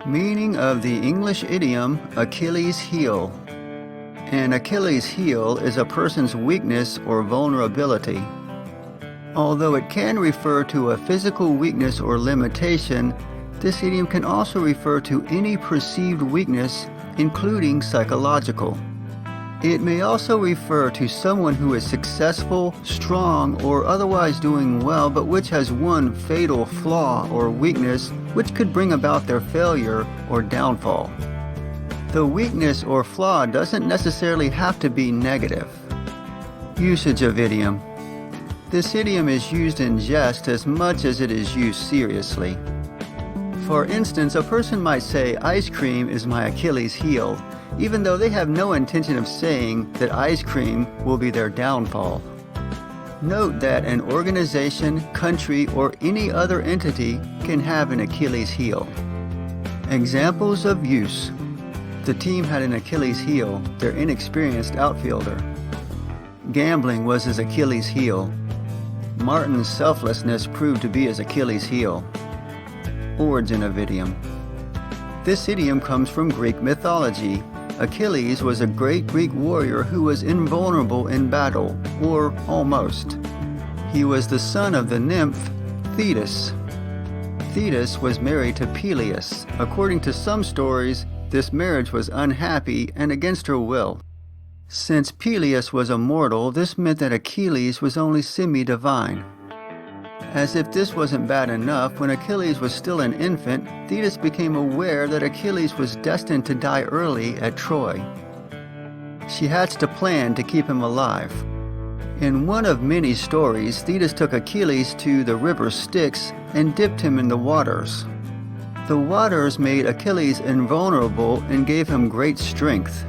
Meaning of the English idiom Achilles' heel. An Achilles' heel is a person's weakness or vulnerability. Although it can refer to a physical weakness or limitation, this idiom can also refer to any perceived weakness, including psychological. It may also refer to someone who is successful, strong, or otherwise doing well, but which has one fatal flaw or weakness which could bring about their failure or downfall. The weakness or flaw doesn't necessarily have to be negative. Usage of idiom. This idiom is used in jest as much as it is used seriously. For instance, a person might say, "Ice cream is my Achilles' heel," even though they have no intention of saying that ice cream will be their downfall. Note that an organization, country, or any other entity can have an Achilles' heel. Examples of use. The team had an Achilles' heel, their inexperienced outfielder. Gambling was his Achilles' heel. Martin's selflessness proved to be his Achilles' heel. Origin of idiom. This idiom comes from Greek mythology. Achilles was a great Greek warrior who was invulnerable in battle, or almost. He was the son of the nymph Thetis. Thetis was married to Peleus. According to some stories, this marriage was unhappy and against her will. Since Peleus was a mortal, this meant that Achilles was only semi-divine. As if this wasn't bad enough, when Achilles was still an infant, Thetis became aware that Achilles was destined to die early at Troy. She hatched a plan to keep him alive. In one of many stories, Thetis took Achilles to the river Styx and dipped him in the waters. The waters made Achilles invulnerable and gave him great strength.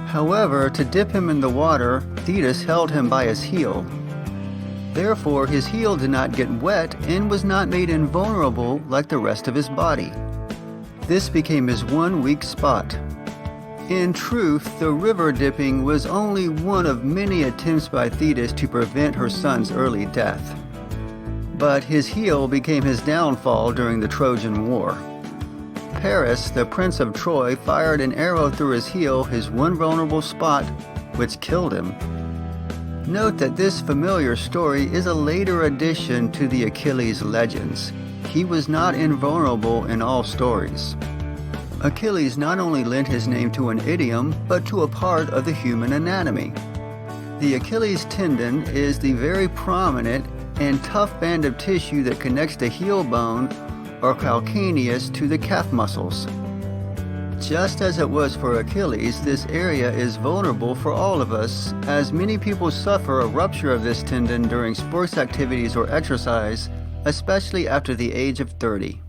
However, to dip him in the water, Thetis held him by his heel. Therefore, his heel did not get wet and was not made invulnerable like the rest of his body. This became his one weak spot. In truth, the river dipping was only one of many attempts by Thetis to prevent her son's early death. But his heel became his downfall during the Trojan War. Paris, the prince of Troy, fired an arrow through his heel, his one vulnerable spot, which killed him. Note that this familiar story is a later addition to the Achilles legends. He was not invulnerable in all stories. Achilles not only lent his name to an idiom, but to a part of the human anatomy. The Achilles tendon is the very prominent and tough band of tissue that connects the heel bone, or calcaneus, to the calf muscles. Just as it was for Achilles, this area is vulnerable for all of us, as many people suffer a rupture of this tendon during sports activities or exercise, especially after the age of 30.